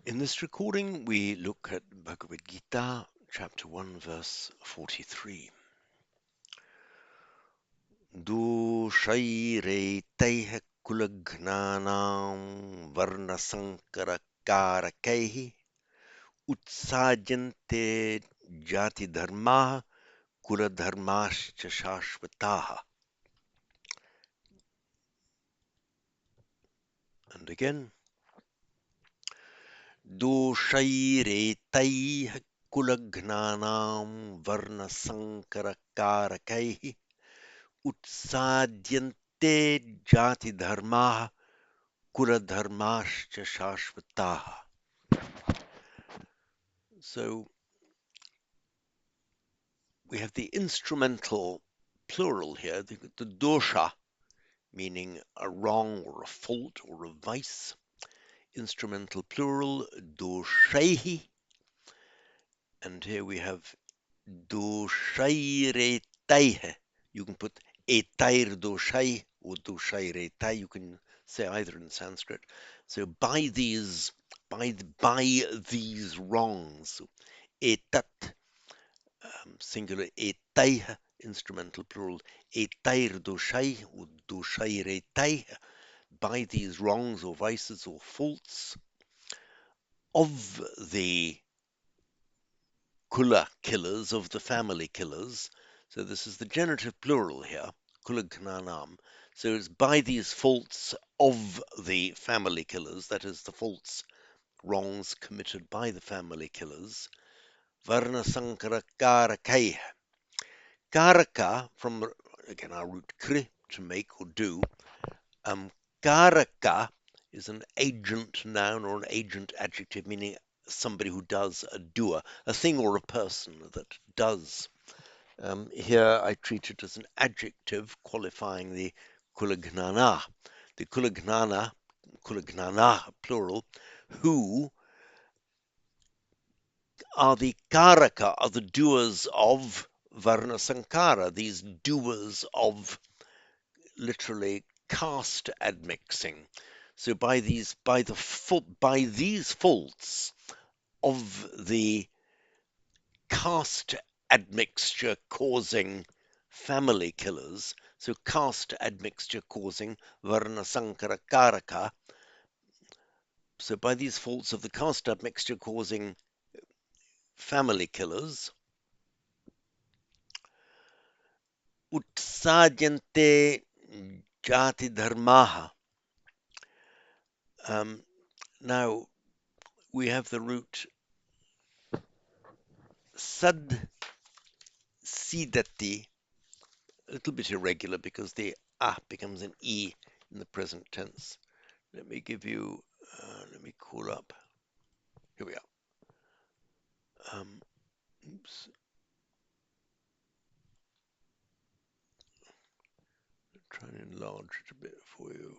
In this recording, we look at Bhagavad Gita, chapter 1, verse 43. Doshaire kulagnanam varna sankara karakaihi utsajante jati dharma kula dharmascha shashvataha. And again, Doshaire kulagnanam varna sankara karakaihi Utsadyante jati dharma kula dharmascha shashvataha. So we have the instrumental plural here, the dosha, meaning a wrong or a fault or a vice. Instrumental plural, doshaihi. And here we have doshairetaihe. You can put etair doshai or doshairetai. You can say either in Sanskrit. So by these wrongs, etat singular, etaihe instrumental plural, etair doshai or doshairetai. By these wrongs or vices or faults of the kula killers, of the family killers. So this is the genitive plural here, kula gnanam. So it's by these faults of the family killers, that is the faults, wrongs committed by the family killers. Varna sankara karakaya. Karaka, from again our root kri, to make or do. Karaka is an agent noun or an agent adjective, meaning somebody who does, a doer, a thing or a person that does. Here I treat it as an adjective qualifying the kulagnana. The kulagnana, plural, who are the karaka, are the doers of varna sankara, these doers of literally caste admixing. So by these faults of the caste admixture causing family killers, so caste admixture causing varna sankara karaka, so by these faults of the caste admixture causing family killers, utsajante jati dharmaha. Now we have the root sad sidati, a little bit irregular because the ah becomes an e in the present tense. Let me give you, let me call up. Here we are. Oops. Try and enlarge it a bit for you.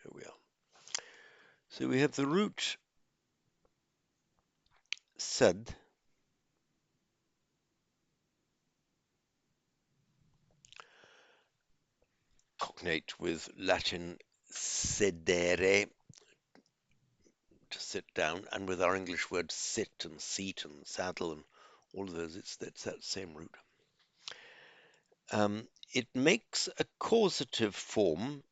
Here we are. So we have the root sed, cognate with Latin sedere, to sit down, and with our English words sit and seat and saddle and all of those, it's that same root. It makes a causative form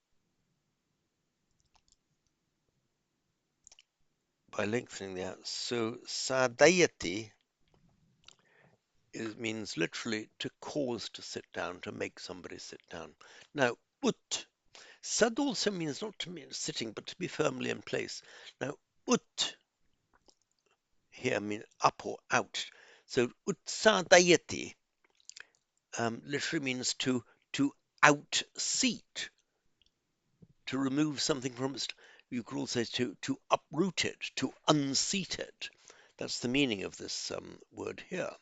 by lengthening the out. So sadayati means literally to cause to sit down, to make somebody sit down. Now, ut, sad also means not to mean sitting, but to be firmly in place. Now, ut here means up or out. So utsadayati literally means to out seat, to remove something from it. You could also say to uproot it, to unseat it. That's the meaning of this word here.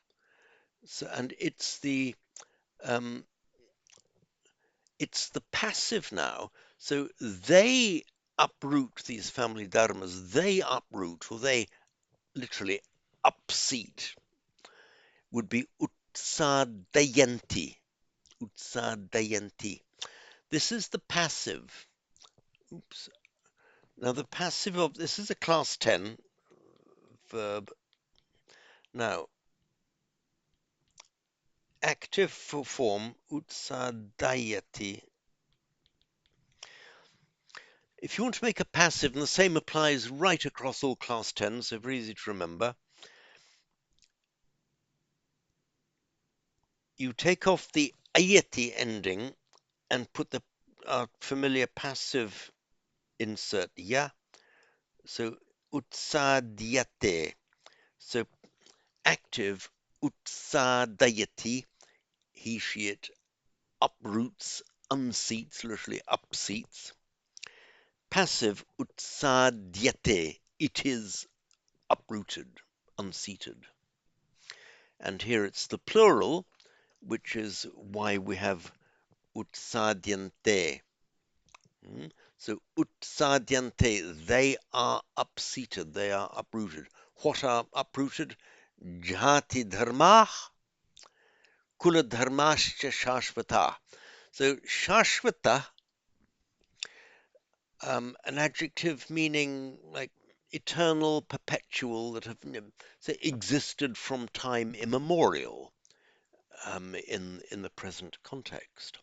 So, and it's the passive now. So they uproot these family dharmas. They uproot, or they literally upseat. Would be utsadayanti. Utsadayanti. This is the passive. Oops. Now the passive of this is a class 10 verb. Now, active form utsadayati. If you want to make a passive, and the same applies right across all class 10s, so very easy to remember, you take off the ayati ending and put the familiar passive insert ya. So utsadyate. So active utsadayati, he, she, it, uproots, unseats, literally upseats. Passive utsadyate, it is uprooted, unseated. And here it's the plural, which is why we have utsadyante. So utsadyante, they are upseated, they are uprooted. What are uprooted? Jhati dharma, kula dharmascha shashvata. So shashvata, an adjective meaning like eternal, perpetual, that have say, existed from time immemorial in the present context.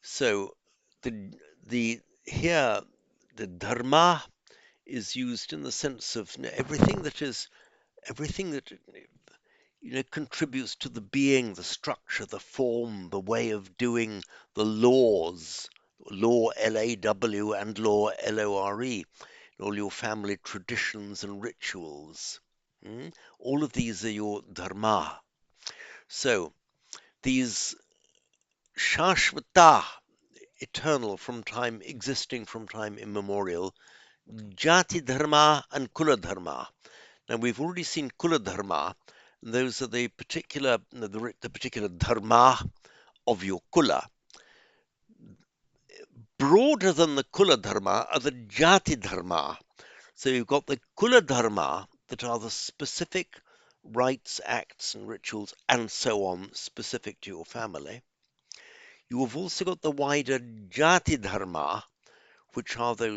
So the here the dharma is used in the sense of everything that contributes to the being, the structure, the form, the way of doing, the laws, law L-A-W and law L-O-R-E, all your family traditions and rituals. All of these are your dharma. So these shashvata, eternal from time, existing from time immemorial, jati dharma and kula dharma. Now we've already seen kula dharma, and those are the particular dharma of your kula. Broader than the kula dharma are the jati dharma. So you've got the kula dharma that are the specific rites, acts, and rituals, and so on, specific to your family. You have also got the wider jati dharma, which are the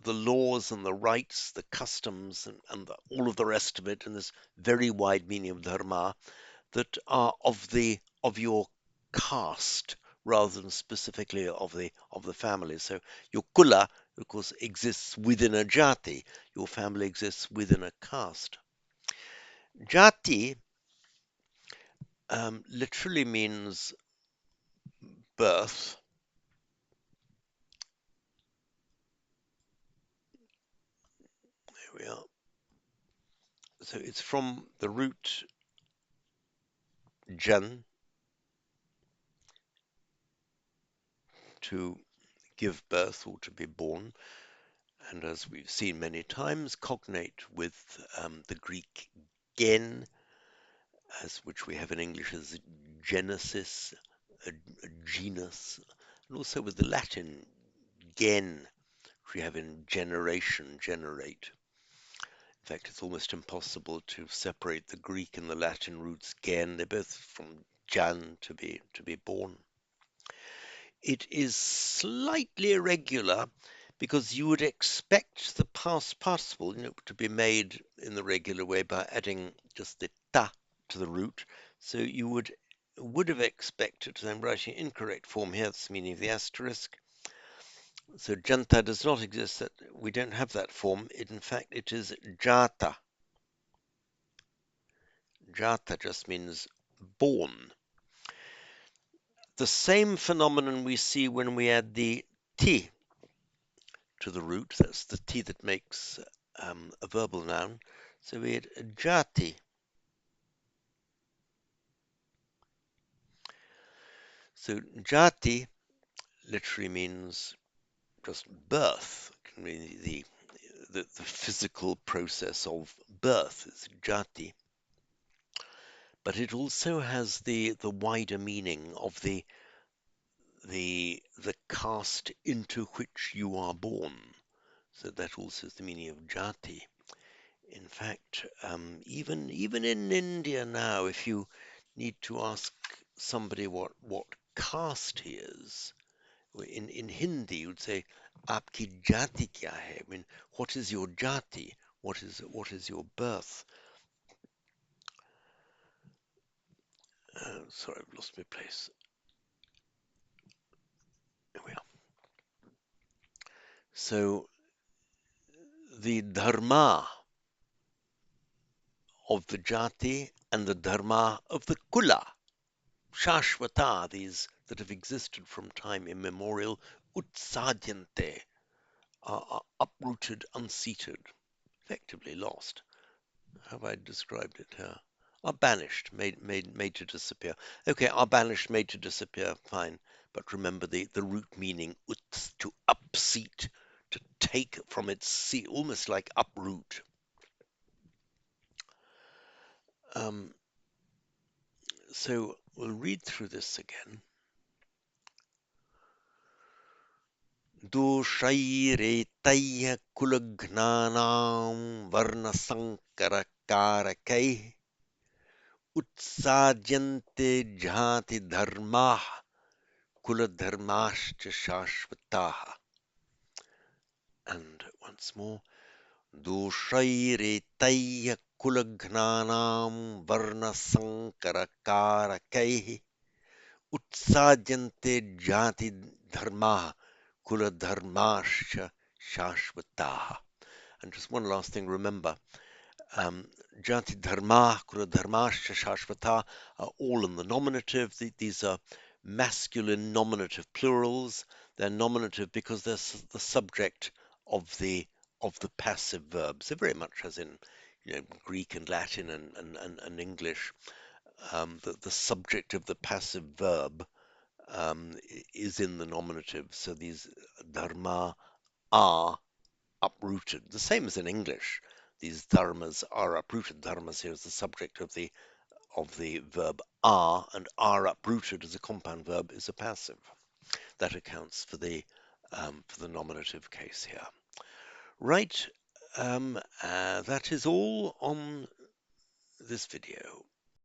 laws and the rights, the customs, and all of the rest of it, and this very wide meaning of dharma that are of your caste rather than specifically of the family. So your kula, of course, exists within a jati. Your family exists within a caste. Jati literally means birth. There we are. So it's from the root jan, to give birth or to be born, and as we've seen many times, cognate with the Greek gen, as which we have in English as genesis, a genus, and also with the Latin gen, which we have in generation, generate. In fact, it's almost impossible to separate the Greek and the Latin roots gen. They're both from jan, to be born. It is slightly irregular because you would expect the past participle, to be made in the regular way by adding just the ta to the root. So you would have expected, I'm writing incorrect form here, that's the meaning of the asterisk. So janta does not exist. That we don't have that form. In fact, it is jata. Jata just means born. The same phenomenon we see when we add the ti to the root. That's the T that makes a verbal noun. So we had jati. So jati literally means just birth. It can mean the physical process of birth is jati. But it also has the wider meaning of the caste into which you are born. So that also is the meaning of jati. In fact, even in India now, if you need to ask somebody what caste he is, In Hindi, you'd say, "Aapki jati kya hai?" I mean, what is your jati? What is your birth? Sorry, I've lost my place. Here we are. So the dharma of the jati and the dharma of the kula, shashvata, these that have existed from time immemorial, utsadyante, are uprooted, unseated, effectively lost. How have I described it here? Are banished, made to disappear. Okay, are banished, made to disappear, fine. But remember the root meaning, uts, to upseat, to take from its seat, almost like uproot. Um, so we'll read through this again. दोषैरेतैः कुलघ्नानां वर्णसङ्करकारकैः उत्साद्यन्ते जातिधर्माः कुलधर्माश्च शाश्वताः. And once more, दोषैरेतैः कुलघ्नानां वर्णसङ्करकारकैः उत्साद्यन्ते जातिधर्माः kuladharmascha shashvataha. And just one last thing, remember, jati dharma, kuladharmascha shashvata are all in the nominative. These are masculine nominative plurals. They're nominative because they're the subject of the passive verbs. They're very much as in Greek and Latin and English. The subject of the passive verb is in the nominative. So these dharma are uprooted. The same as in English. These dharmas are uprooted. Dharmas here is the subject of the verb are, and are uprooted as a compound verb is a passive. That accounts for the nominative case here. Right. That is all on this video.